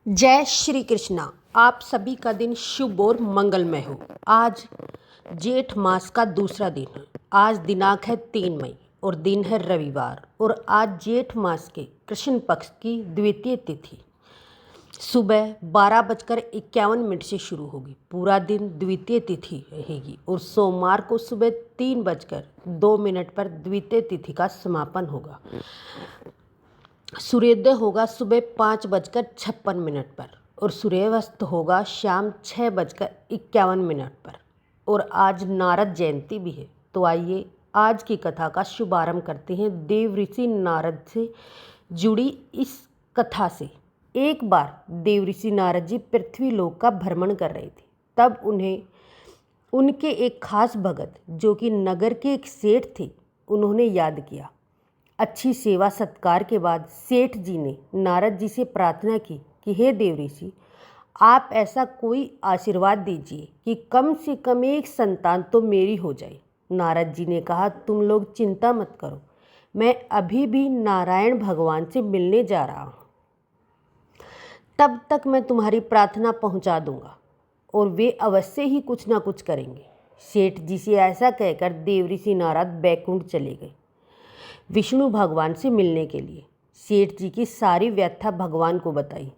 जय श्री कृष्णा। आप सभी का दिन शुभ और मंगलमय हो। आज जेठ मास का दूसरा दिन है। आज दिनांक है 3 मई और दिन है रविवार। और आज जेठ मास के कृष्ण पक्ष की द्वितीय तिथि सुबह 12:51 से शुरू होगी। पूरा दिन द्वितीय तिथि रहेगी और सोमवार को सुबह 3:02 पर द्वितीय तिथि का समापन होगा। सूर्योदय होगा सुबह 5:56 पर और सूर्यास्त होगा शाम 6:51 पर। और आज नारद जयंती भी है। तो आइए आज की कथा का शुभारंभ करते हैं देव ऋषि नारद से जुड़ी इस कथा से। एक बार देव ऋषि नारद जी पृथ्वी लोक का भ्रमण कर रहे थे। तब उन्हें उनके एक खास भगत जो कि नगर के एक सेठ थे, उन्होंने याद किया। अच्छी सेवा सत्कार के बाद सेठ जी ने नारद जी से प्रार्थना की कि हे देव ऋषि, आप ऐसा कोई आशीर्वाद दीजिए कि कम से कम एक संतान तो मेरी हो जाए। नारद जी ने कहा, तुम लोग चिंता मत करो, मैं अभी भी नारायण भगवान से मिलने जा रहा हूँ। तब तक मैं तुम्हारी प्रार्थना पहुँचा दूंगा और वे अवश्य ही कुछ ना कुछ करेंगे। सेठ जी से ऐसा कहकर देव ऋषि नारद बैकुंठ चले गए विष्णु भगवान से मिलने के लिए। सेठ जी की सारी व्यथा भगवान को बताई।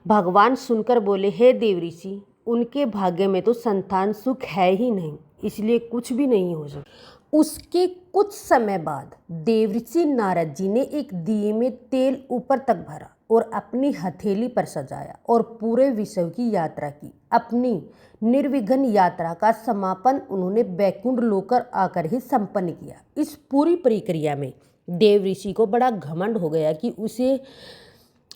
भगवान सुनकर बोले, हे देव ऋषि, उनके भाग्य में तो संतान सुख है ही नहीं, इसलिए कुछ भी नहीं हो सकता। उसके कुछ समय बाद देव ऋषि नारद जी ने एक दिए में तेल ऊपर तक भरा और अपनी हथेली पर सजाया और पूरे विश्व की यात्रा की। अपनी निर्विघ्न यात्रा का समापन उन्होंने बैकुंठ लोक आकर ही संपन्न किया। इस पूरी प्रक्रिया में देव ऋषि को बड़ा घमंड हो गया कि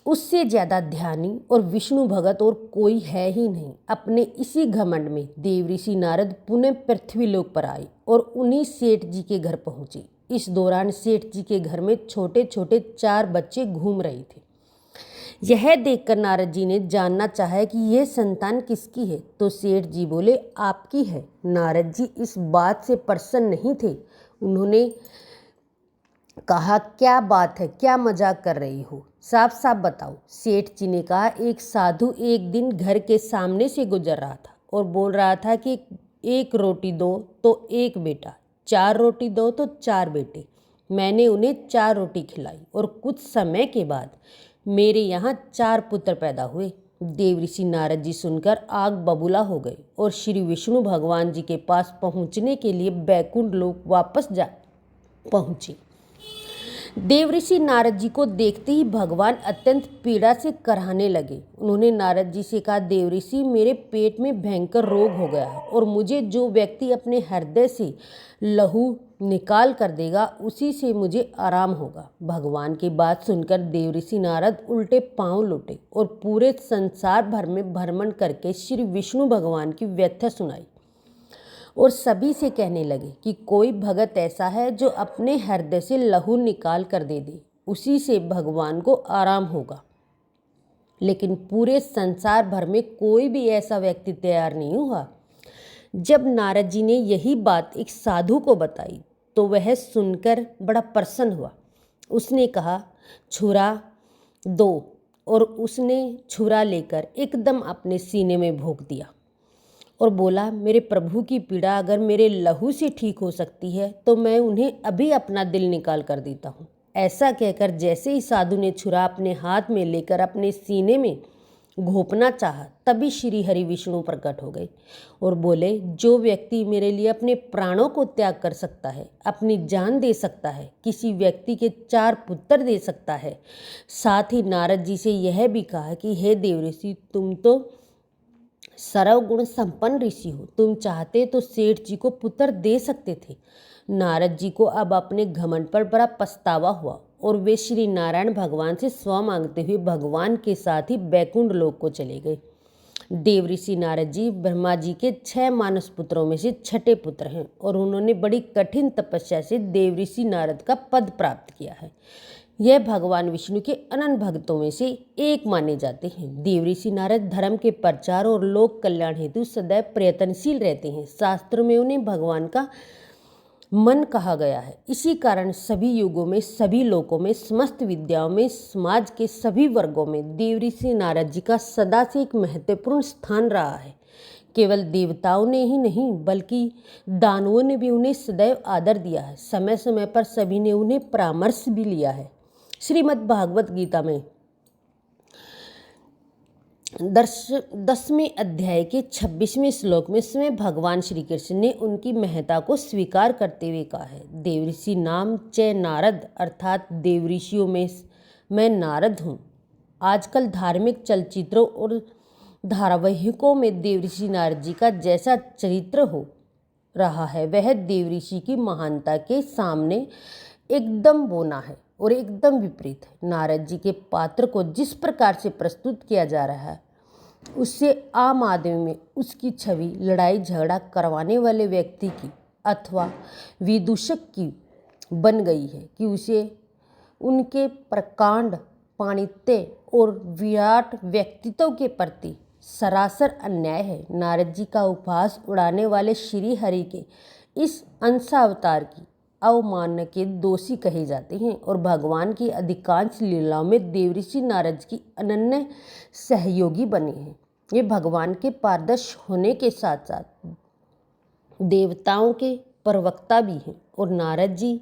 उससे ज़्यादा ध्यानी और विष्णु भगत और कोई है ही नहीं। अपने इसी घमंड में देव ऋषि नारद पुनः पृथ्वी लोक पर आए और उन्हीं सेठ जी के घर पहुँचे। इस दौरान सेठ जी के घर में छोटे छोटे 4 बच्चे घूम रहे थे। यह देखकर नारद जी ने जानना चाहा कि यह संतान किसकी है, तो सेठ जी बोले, आपकी है। नारद जी इस बात से प्रसन्न नहीं थे। उन्होंने कहा, क्या बात है, क्या मजाक कर रही हो, साफ साफ बताओ। सेठ जी ने कहा, एक साधु एक दिन घर के सामने से गुजर रहा था और बोल रहा था कि 1 रोटी दो तो 1 बेटा, 4 रोटी दो तो 4 बेटे। मैंने उन्हें 4 रोटी खिलाई और कुछ समय के बाद मेरे यहाँ 4 पुत्र पैदा हुए। देव ऋषि नारद जी सुनकर आग बबूला हो गए और श्री विष्णु भगवान जी के पास पहुँचने के लिए बैकुंठ लोक वापस जा पहुँचे। देव ऋषि नारद जी को देखते ही भगवान अत्यंत पीड़ा से कराहने लगे। उन्होंने नारद जी से कहा, देव ऋषि, मेरे पेट में भयंकर रोग हो गया है और मुझे जो व्यक्ति अपने हृदय से लहू निकाल कर देगा उसी से मुझे आराम होगा। भगवान की बात सुनकर देव ऋषि नारद उल्टे पांव लौटे और पूरे संसार भर में भ्रमण करके श्री विष्णु भगवान की व्यथा सुनाई और सभी से कहने लगे कि कोई भगत ऐसा है जो अपने हृदय से लहू निकाल कर दे दे, उसी से भगवान को आराम होगा। लेकिन पूरे संसार भर में कोई भी ऐसा व्यक्ति तैयार नहीं हुआ। जब नारद जी ने यही बात एक साधु को बताई तो वह सुनकर बड़ा प्रसन्न हुआ। उसने कहा, छुरा दो, और उसने छुरा लेकर एकदम अपने सीने में भोंक दिया और बोला, मेरे प्रभु की पीड़ा अगर मेरे लहू से ठीक हो सकती है तो मैं उन्हें अभी अपना दिल निकाल कर देता हूँ। ऐसा कहकर जैसे ही साधु ने छुरा अपने हाथ में लेकर अपने सीने में घोंपना चाहा, तभी श्री हरि विष्णु प्रकट हो गए और बोले, जो व्यक्ति मेरे लिए अपने प्राणों को त्याग कर सकता है, अपनी जान दे सकता है, किसी व्यक्ति के 4 पुत्र दे सकता है। साथ ही नारद जी से यह भी कहा कि हे देव ऋषि, तुम तो सर्वगुण संपन्न ऋषि हो, तुम चाहते तो सेठ जी को पुत्र दे सकते थे। नारद जी को अब अपने घमंड पर बड़ा पछतावा हुआ और वे श्री नारायण भगवान से स्व मांगते हुए भगवान के साथ ही बैकुंठ लोक को चले गए। देव ऋषि नारद जी ब्रह्मा जी के 6 मानस पुत्रों में से 6ठे पुत्र हैं और उन्होंने बड़ी कठिन तपस्या से देव ऋषि नारद का पद प्राप्त किया है। यह भगवान विष्णु के अनंत भक्तों में से एक माने जाते हैं। देव ऋषि नारद धर्म के प्रचार और लोक कल्याण हेतु सदैव प्रयत्नशील रहते हैं। शास्त्रों में उन्हें भगवान का मन कहा गया है। इसी कारण सभी युगों में, सभी लोकों में, समस्त विद्याओं में, समाज के सभी वर्गों में देवऋषि नारद जी का सदा से एक महत्वपूर्ण स्थान रहा है। केवल देवताओं ने ही नहीं बल्कि दानवों ने भी उन्हें सदैव आदर दिया है। समय समय पर सभी ने उन्हें परामर्श भी लिया है। श्रीमद् भागवत गीता में 10वें अध्याय के 26वें श्लोक में स्वयं भगवान श्री कृष्ण ने उनकी महत्ता को स्वीकार करते हुए कहा है, देवऋषि नाम च नारद, अर्थात देवऋषियों में मैं नारद हूँ। आजकल धार्मिक चलचित्रों और धारावाहिकों में देवऋषि नारद जी का जैसा चरित्र हो रहा है वह देवऋषि की महानता के सामने एकदम बोना है और एकदम विपरीत है। नारद जी के पात्र को जिस प्रकार से प्रस्तुत किया जा रहा है उससे आम आदमी में उसकी छवि लड़ाई झगड़ा करवाने वाले व्यक्ति की अथवा विदूषक की बन गई है कि उसे उनके प्रकांड पांडित्य और विराट व्यक्तित्व के प्रति सरासर अन्याय है। नारद जी का उपहास उड़ाने वाले श्री हरि के इस अंशावतार की अवमानना के दोषी कहे जाते हैं और भगवान की अधिकांश लीलाओं में देवऋषि नारद की अनन्य सहयोगी बने हैं। ये भगवान के पारदर्श होने के साथ साथ देवताओं के प्रवक्ता भी हैं और नारद जी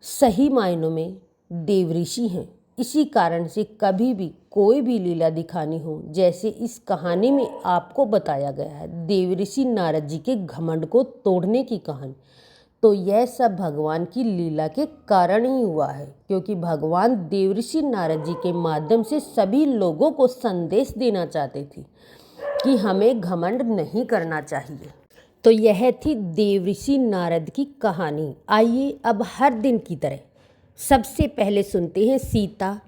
सही मायनों में देवऋषि हैं। इसी कारण से कभी भी कोई भी लीला दिखानी हो, जैसे इस कहानी में आपको बताया गया है देवऋषि नारद जी के घमंड को तोड़ने की कहानी, तो यह सब भगवान की लीला के कारण ही हुआ है, क्योंकि भगवान देवऋषि नारद जी के माध्यम से सभी लोगों को संदेश देना चाहते थे कि हमें घमंड नहीं करना चाहिए। तो यह थी देवऋषि नारद की कहानी। आइए अब हर दिन की तरह सबसे पहले सुनते हैं सीता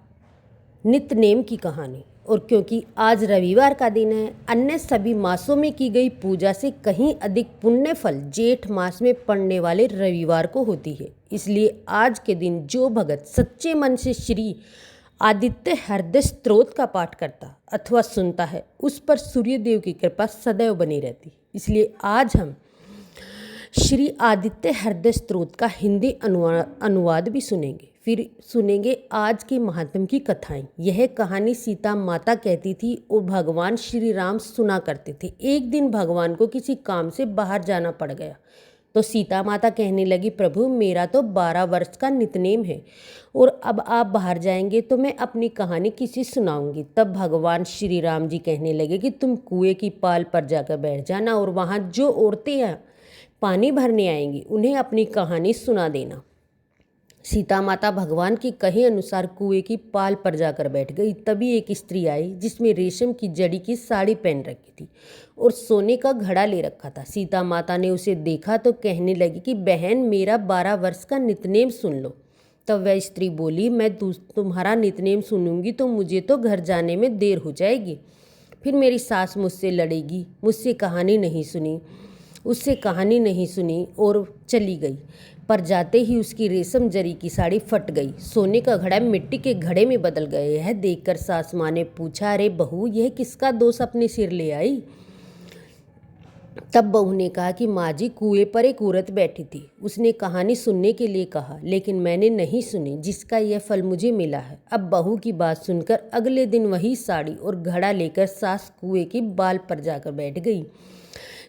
नित्यनेम की कहानी। और क्योंकि आज रविवार का दिन है, अन्य सभी मासों में की गई पूजा से कहीं अधिक पुण्य फल जेठ मास में पड़ने वाले रविवार को होती है। इसलिए आज के दिन जो भगत सच्चे मन से श्री आदित्य हृदय स्तोत्र का पाठ करता अथवा सुनता है उस पर सूर्यदेव की कृपा सदैव बनी रहती। इसलिए आज हम श्री आदित्य हृदय स्तोत्र का हिंदी अनुवाद भी सुनेंगे। फिर सुनेंगे आज के महात्म की कथाएं। यह कहानी सीता माता कहती थी और भगवान श्री राम सुना करते थे। एक दिन भगवान को किसी काम से बाहर जाना पड़ गया तो सीता माता कहने लगी, प्रभु मेरा तो 12 वर्ष का नित्यनेम है और अब आप बाहर जाएंगे तो मैं अपनी कहानी किसी सुनाऊंगी। तब भगवान श्री राम जी कहने लगे कि तुम कुएं की पाल पर जाकर बैठ जाना और वहाँ जो औरतें पानी भरने आएंगी उन्हें अपनी कहानी सुना देना। सीता माता भगवान के कहे अनुसार कुएं की पाल पर जाकर बैठ गई। तभी एक स्त्री आई जिसमें रेशम की जड़ी की साड़ी पहन रखी थी और सोने का घड़ा ले रखा था। सीता माता ने उसे देखा तो कहने लगी कि बहन मेरा 12 वर्ष का नित्यनेम सुन लो। तब वह स्त्री बोली, मैं तुम्हारा नित्यनेम सुनूंगी तो मुझे तो घर जाने में देर हो जाएगी, फिर मेरी सास मुझसे लड़ेगी। मुझसे कहानी नहीं सुनी, उससे कहानी नहीं सुनी और चली गई। पर जाते ही उसकी रेशम जरी की साड़ी फट गई, सोने का घड़ा मिट्टी के घड़े में बदल गया। यह देखकर सास माँ ने पूछा, अरे बहू यह किसका दोष अपने सिर ले आई? तब बहू ने कहा कि माँ जी कुएं पर एक औरत बैठी थी, उसने कहानी सुनने के लिए कहा लेकिन मैंने नहीं सुनी, जिसका यह फल मुझे मिला है। अब बहू की बात सुनकर अगले दिन वही साड़ी और घड़ा लेकर सास कुएं की बाल पर जाकर बैठ गई।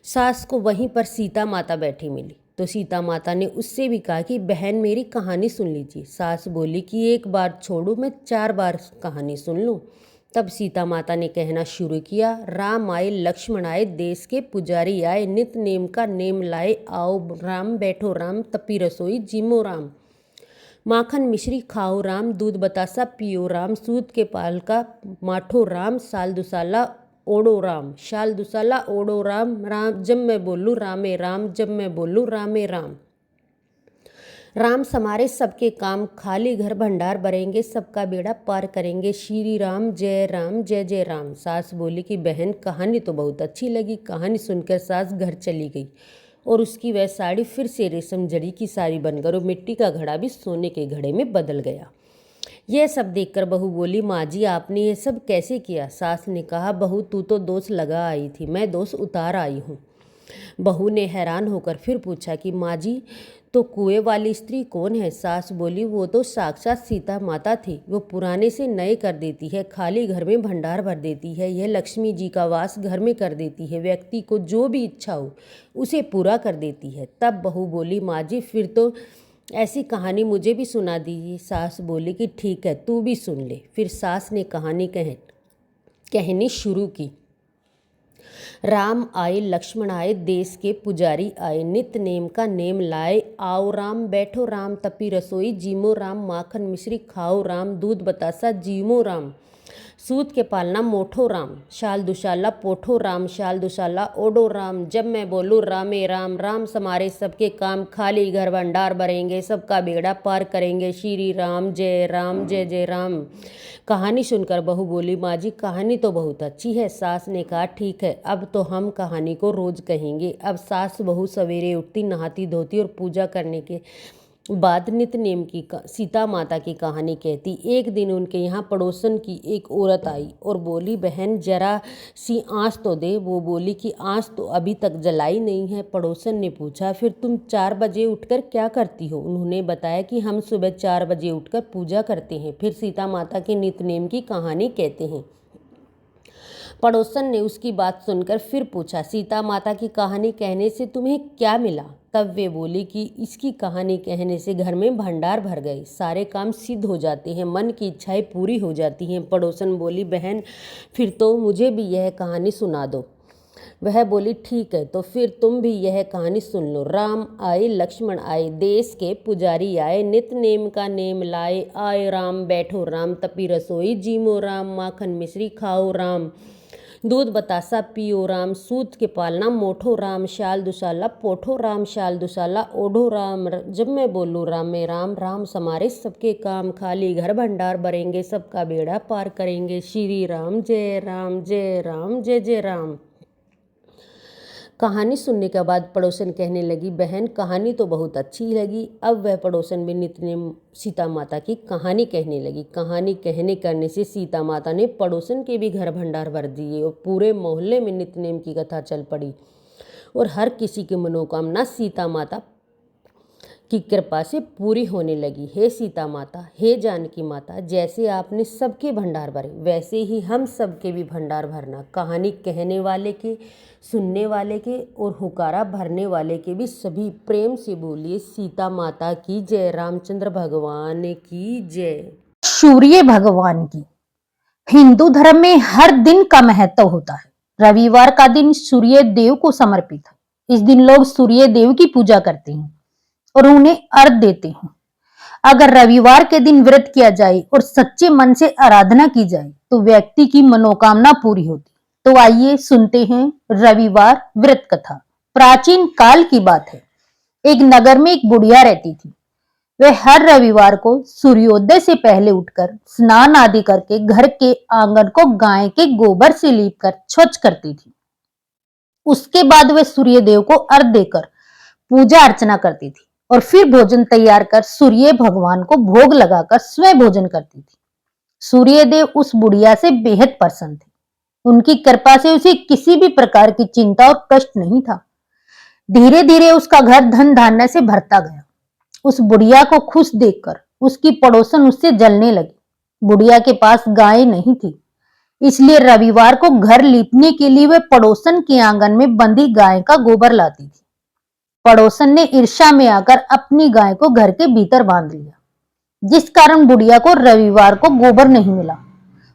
सास को वहीं पर सीता माता बैठी मिली तो सीता माता ने उससे भी कहा कि बहन मेरी कहानी सुन लीजिए। सास बोली कि एक बार छोड़ो, मैं 4 बार कहानी सुन लूँ। तब सीता माता ने कहना शुरू किया, राम आए लक्ष्मण आए, देश के पुजारी आए, नित नेम का नेम लाए, आओ राम बैठो राम, तपी रसोई जिमो राम, माखन मिश्री खाओ राम, दूध बतासा पियो राम, सूत के पाल का माठो राम, साल दुसाला ओढ़ो राम, शाल दुसाला ओढ़ो राम, राम जब मैं बोलूँ रामे राम, जब मैं बोलूँ रामे राम। राम समारे सबके काम, खाली घर भंडार भरेंगे, सबका बेड़ा पार करेंगे, श्री राम जय जय राम। सास बोली कि बहन कहानी तो बहुत अच्छी लगी। कहानी सुनकर सास घर चली गई और उसकी वह साड़ी फिर से रेशम जड़ी की साड़ी बनकर और मिट्टी का घड़ा भी सोने के घड़े में बदल गया। यह सब देखकर बहू बोली, माँ जी आपने ये सब कैसे किया? सास ने कहा, बहू तू तो दोष लगा आई थी, मैं दोष उतार आई हूँ। बहू ने हैरान होकर फिर पूछा कि माँ जी तो कुएं वाली स्त्री कौन है? सास बोली, वो तो साक्षात सीता माता थी। वो पुराने से नए कर देती है, खाली घर में भंडार भर देती है। यह लक्ष्मी जी का वास घर में कर देती है, व्यक्ति को जो भी इच्छा हो उसे पूरा कर देती है। तब बहू बोली, माँ जी फिर तो ऐसी कहानी मुझे भी सुना दीजिए। सास बोली कि ठीक है, तू भी सुन ले। फिर सास ने कहानी कहनी शुरू की। राम आए, लक्ष्मण आए, देश के पुजारी आए, नित नेम का नेम लाए। आओ राम, बैठो राम, तपी रसोई जीमो राम, माखन मिश्री खाओ राम, दूध बतासा जीमो राम, सूत के पालना मोठो राम, शाल दुशाला पोठो राम, शाल दुशाला ओडो राम। जब मैं बोलूँ रामे राम, राम समारे सबके काम, खाली घर भंडार भरेंगे, सबका बेड़ा पार करेंगे। श्री राम जय जय राम। कहानी सुनकर बहू बोली, माँ जी कहानी तो बहुत अच्छी है। सास ने कहा, ठीक है, अब तो हम कहानी को रोज कहेंगे। अब सास बहू सवेरे उठती, नहाती धोती और पूजा करने के बाद नित नेम की सीता माता की कहानी कहती। एक दिन उनके यहाँ पड़ोसन की एक औरत आई और बोली, बहन जरा सी आँच तो दे। वो बोली कि आँच तो अभी तक जलाई नहीं है। पड़ोसन ने पूछा, फिर तुम 4 बजे उठकर क्या करती हो? उन्होंने बताया कि हम सुबह 4 बजे उठकर पूजा करते हैं, फिर सीता माता के नित नेम की कहानी कहते हैं। पड़ोसन ने उसकी बात सुनकर फिर पूछा, सीता माता की कहानी कहने से तुम्हें क्या मिला? तब वे बोली कि इसकी कहानी कहने से घर में भंडार भर गए, सारे काम सिद्ध हो जाते हैं, मन की इच्छाएं पूरी हो जाती हैं। पड़ोसन बोली, बहन फिर तो मुझे भी यह कहानी सुना दो। वह बोली, ठीक है, तो फिर तुम भी यह कहानी सुन लो। राम आए, लक्ष्मण आए, देश के पुजारी आए, नित नेम का नेम लाए। आए राम, बैठो राम, तपी रसोई जीमो राम, माखन मिश्री खाओ राम, दूध बतासा पियो राम, सूत के पालना मोठो राम, शाल दुशाला पोठो राम, शाल दुशाला ओढ़ो राम। जब मैं बोलूँ राम में राम, राम समारे सबके काम, खाली घर भंडार भरेंगे, सबका बेड़ा पार करेंगे। श्री राम जय जय राम। कहानी सुनने के बाद पड़ोसन कहने लगी, बहन कहानी तो बहुत अच्छी लगी। अब वह पड़ोसन भी नित नेम सीता माता की कहानी कहने लगी। कहानी कहने करने से सीता माता ने पड़ोसन के भी घर भंडार भर दिए और पूरे मोहल्ले में नित नेम की कथा चल पड़ी और हर किसी की मनोकामना सीता माता की कृपा से पूरी होने लगी। हे सीता माता, हे जानकी माता, जैसे आपने सबके भंडार भरे, वैसे ही हम सबके भी भंडार भरना। कहानी कहने वाले के, सुनने वाले के और हुकारा भरने वाले के भी सभी प्रेम से बोलिए, सीता माता की जय, रामचंद्र भगवान की जय। सूर्य भगवान की। हिंदू धर्म में हर दिन का महत्व होता है। रविवार का दिन सूर्य देव को समर्पित है। इस दिन लोग सूर्य देव की पूजा करते हैं और उन्हें अर्घ देते हैं। अगर रविवार के दिन व्रत किया जाए और सच्चे मन से आराधना की जाए तो व्यक्ति की मनोकामना पूरी होती। तो आइए सुनते हैं रविवार व्रत कथा। प्राचीन काल की बात है। एक नगर में एक बुढ़िया रहती थी। वह हर रविवार को सूर्योदय से पहले उठकर स्नान आदि करके घर के आंगन को गाय के गोबर से लीपकर स्वच्छ करती थी। उसके बाद वह सूर्य देव को अर्घ देकर पूजा अर्चना करती थी और फिर भोजन तैयार कर सूर्य भगवान को भोग लगाकर स्वयं भोजन करती थी। सूर्य देव उस बुढ़िया से बेहद प्रसन्न थे। उनकी कृपा से उसे किसी भी प्रकार की चिंता और कष्ट नहीं था। धीरे धीरे उसका घर धन धान्य से भरता गया। उस बुढ़िया को खुश देखकर उसकी पड़ोसन उससे जलने लगी। बुढ़िया के पास गाय नहीं थी, इसलिए रविवार को घर लीपने के लिए वह पड़ोसन के आंगन में बंधी गाय का गोबर लाती थी। पड़ोसन ने ईर्ष्या में आकर अपनी गाय को घर के भीतर बांध लिया, जिस कारण बुढ़िया को रविवार को गोबर नहीं मिला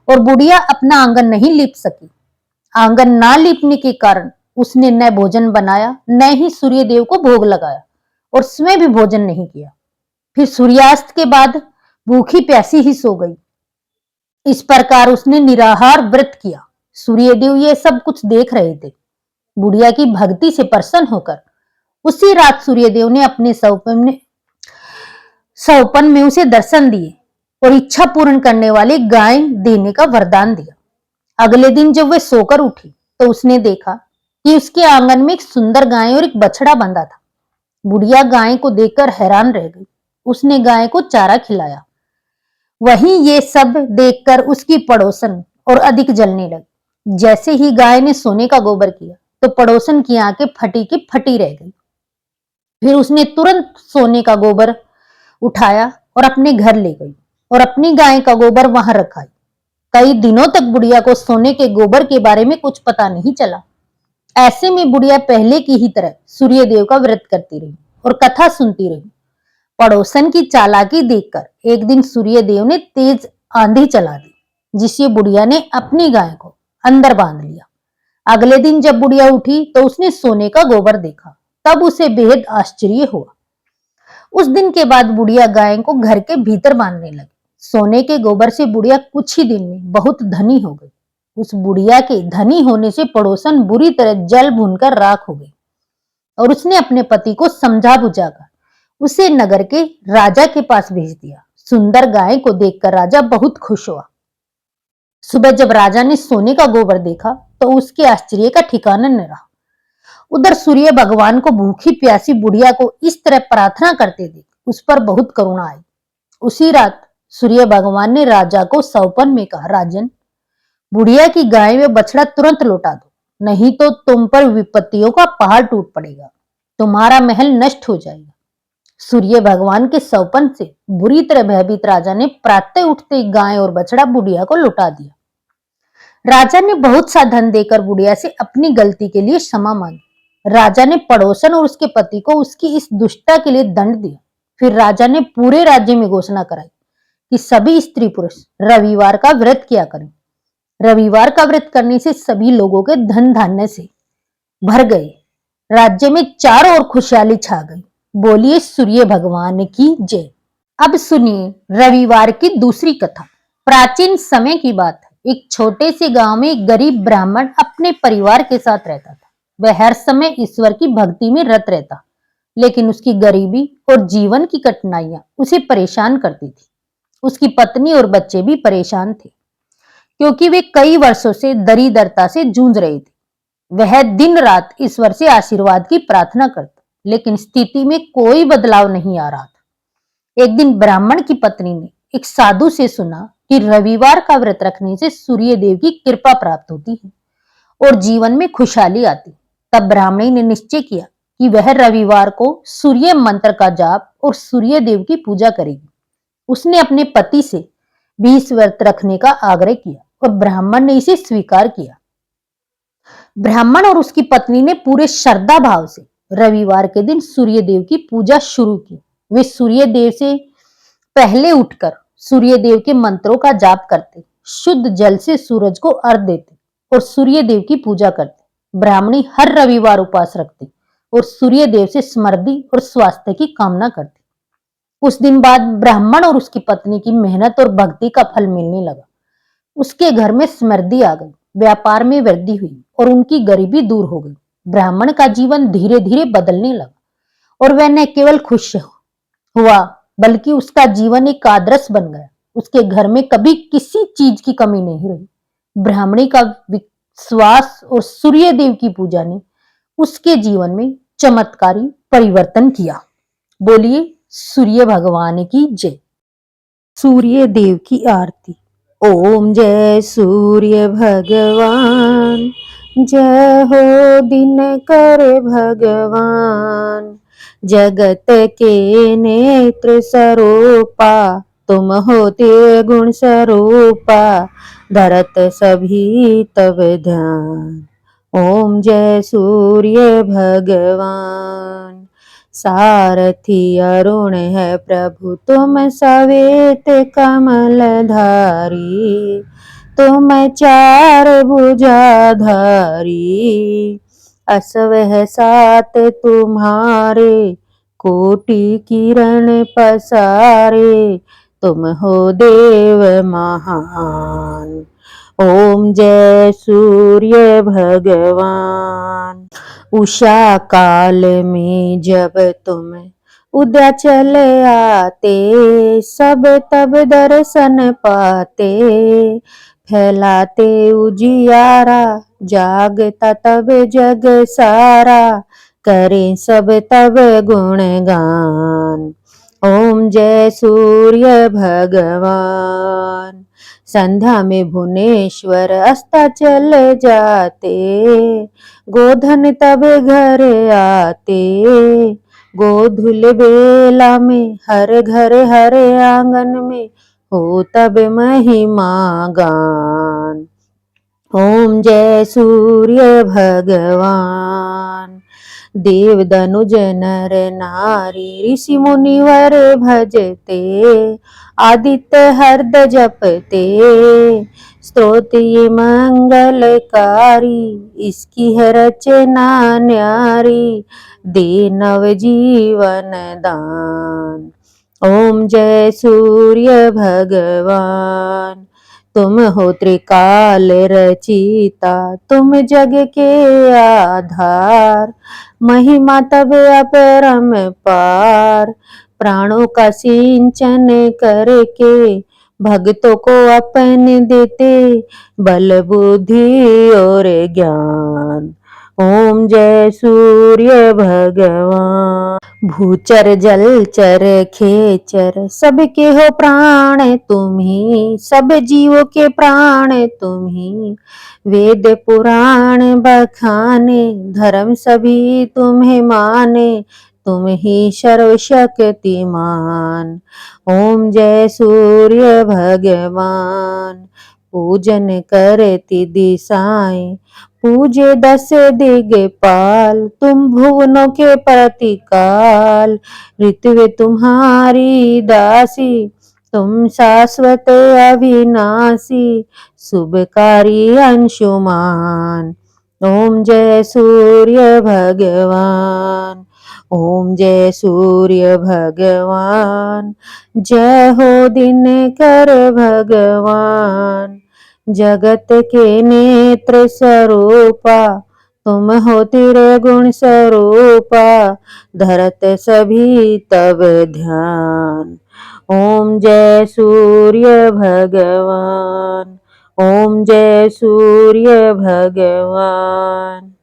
और बुढ़िया अपना आंगन नहीं लीप सकी। आंगन ना लीपने के कारण उसने न भोजन बनाया, न ही सूर्य देव को भोग लगाया और स्वयं भी भोजन नहीं किया। फिर सूर्यास्त के बाद भूखी प्यासी ही सो गई। इस प्रकार उसने निराहार व्रत किया। सूर्यदेव ये सब कुछ देख रहे थे। बुढ़िया की भक्ति से प्रसन्न होकर उसी रात सूर्यदेव ने अपने सौपन में उसे दर्शन दिए और इच्छा पूर्ण करने वाली गाय देने का वरदान दिया। अगले दिन जब वह सोकर उठी तो उसने देखा कि उसके आंगन में एक सुंदर गाय और एक बछड़ा बंधा था। बुढ़िया गाय को देखकर हैरान रह गई। उसने गाय को चारा खिलाया। वहीं ये सब देखकर उसकी पड़ोसन और अधिक जलने लगी। जैसे ही गाय ने सोने का गोबर किया तो पड़ोसन की आंखें फटी की फटी रह गई। फिर उसने तुरंत सोने का गोबर उठाया और अपने घर ले गई और अपनी गाय का गोबर वहां रखा। कई दिनों तक बुढ़िया को सोने के गोबर के बारे में कुछ पता नहीं चला। ऐसे में बुढ़िया पहले की ही तरह सूर्य देव का व्रत करती रही और कथा सुनती रही। पड़ोसन की चालाकी देखकर एक दिन सूर्य देव ने तेज आंधी चला दी, जिससे बुढ़िया ने अपनी गाय को अंदर बांध लिया। अगले दिन जब बुढ़िया उठी तो उसने सोने का गोबर देखा। तब उसे बेहद आश्चर्य हुआ। उस दिन के बाद बुढ़िया गाय को घर के भीतर बांधने लगी। सोने के गोबर से बुढ़िया कुछ ही दिन में बहुत धनी हो गई। उस बुढ़िया के धनी होने से पड़ोसन बुरी तरह जल भूनकर राख हो गई और उसने अपने पति को समझा बुझाकर उसे नगर के राजा के पास भेज दिया। सुंदर गाय को देखकर राजा बहुत खुश हुआ। सुबह जब राजा ने सोने का गोबर देखा तो उसके आश्चर्य का ठिकाना न रहा। उधर सूर्य भगवान को भूखी प्यासी बुढ़िया को इस तरह प्रार्थना करते देख उस पर बहुत करुणा आई। उसी रात सूर्य भगवान ने राजा को सौपन में कहा, राजन, बुढ़िया की गाय व बछड़ा तुरंत लौटा दो, नहीं तो तुम पर विपत्तियों का पहाड़ टूट पड़ेगा, तुम्हारा महल नष्ट हो जाएगा। सूर्य भगवान के सौपन से बुरी तरह भयभीत राजा ने प्रातः उठते गाय और बछड़ा बुढ़िया को लौटा दिया। राजा ने बहुत सा धन देकर बुढ़िया से अपनी गलती के लिए क्षमा मांगी। राजा ने पड़ोसन और उसके पति को उसकी इस दुष्टता के लिए दंड दिया। फिर राजा ने पूरे राज्य में घोषणा कराई कि सभी स्त्री पुरुष रविवार का व्रत किया करें। रविवार का व्रत करने से सभी लोगों के धन धान्य से भर गए। राज्य में चारों ओर खुशहाली छा गई। बोलिए सूर्य भगवान की जय। अब सुनिए रविवार की दूसरी कथा। प्राचीन समय की बात है। एक छोटे से गांव में एक गरीब ब्राह्मण अपने परिवार के साथ रहता था। वह हर समय ईश्वर की भक्ति में रत रहता, लेकिन उसकी गरीबी और जीवन की कठिनाइयां उसे परेशान करती थी। उसकी पत्नी और बच्चे भी परेशान थे, क्योंकि वे कई वर्षों से दरिद्रता से जूझ रहे थे। वह दिन रात ईश्वर से आशीर्वाद की प्रार्थना करता, लेकिन स्थिति में कोई बदलाव नहीं आ रहा था। एक दिन ब्राह्मण की पत्नी ने एक साधु से सुना कि रविवार का व्रत रखने से सूर्य देव की कृपा प्राप्त होती है और जीवन में खुशहाली आती। तब ब्राह्मणी ने निश्चय किया कि वह रविवार को सूर्य मंत्र का जाप और सूर्य देव की पूजा करेगी। उसने अपने पति से भी इस व्रत रखने का आग्रह किया और ब्राह्मण ने इसे स्वीकार किया। ब्राह्मण और उसकी पत्नी ने पूरे श्रद्धा भाव से रविवार के दिन सूर्य देव की पूजा शुरू की। वे सूर्य देव से पहले उठकर सूर्य देव के मंत्रों का जाप करते, शुद्ध जल से सूरज को अर्घ देते और सूर्य देव की पूजा करते। ब्राह्मणी हर रविवार उपवास रखती और सूर्य देव से समृद्धि और स्वास्थ्य की कामना करती। कुछ दिन बाद ब्राह्मण और उसकी पत्नी की मेहनत और भक्ति का फल मिलने लगा। उसके घर में समृद्धि आ गई, व्यापार में वृद्धि हुई और उनकी गरीबी दूर हो गई। ब्राह्मण का जीवन धीरे धीरे बदलने लगा और वह न केवल खुश हुआ, बल्कि उसका जीवन एक आदर्श बन गया। उसके घर में कभी किसी चीज की कमी नहीं रही। ब्राह्मणी का विश्वास और सूर्य देव की पूजा ने उसके जीवन में चमत्कारी परिवर्तन किया। बोलिए सूर्य भगवान की जय। सूर्य देव की आरती। ओम जय सूर्य भगवान, जय हो दिनकर भगवान। जगत के नेत्र स्वरूपा, तुम होते गुण स्वरूपा। धरत सभी तब ध्यान। ओम जय सूर्य भगवान। सारथी अरुण है प्रभु तुम सवेत कमलधारी। तुम चार भुजाधारी, असवह सात तुम्हारे। कोटि किरण पसारे, तुम हो देव महान। ओम जय सूर्य भगवान। उषा काल में जब तुम उदयाचल आते, सब तब दर्शन पाते। फैलाते उजियारा, जागता तब जग सारा। करें सब तब गुणगान। ओम जय सूर्य भगवान। संध्या में भुवनेश्वर अस्ताचल जाते। गोधन तब घर आते। गोधुल बेला में हर घर हर आंगन में हो तब महिमा गान। ओम जय सूर्य भगवान। देव दनुज नर नारी ऋषि मुनिवर भजते, आदित्य हर्द जपते, स्तोत्र ये मंगलकारी, इसकी है रचना न्यारी, दे नव जीवन दान। ओम जय सूर्य भगवान। तुम हो त्रिकाल रचिता, तुम जग के आधार, महिमा तब अपरम पार, प्राणों का सिंचन करके भक्तों को अपन देते, बल बुद्धि और ज्ञान। ओम जय सूर्य भगवान। भूचर जलचर खेचर सबके हो प्राण तुम ही, सब जीवों के प्राण तुम ही, वेद पुराण बखाने, धर्म सभी तुम्हें माने, तुम ही सर्वशक्तिमान। ओम जय सूर्य भगवान। पूजन करती दिशाएं, पूजे दस दिग्पाल, तुम भुवनों के प्रतिकाल, ऋतवे तुम्हारी दासी, तुम शाश्वत अविनाशी, शुभकारी अंशुमान। ओम जय सूर्य भगवान। ओम जय सूर्य भगवान। जय हो दिनकर भगवान। जगत के नेत्र स्वरूपा, तुम हो त्रिगुण स्वरूपा, धरत सभी तब ध्यान। ओम जय सूर्य भगवान। ओम जय सूर्य भगवान।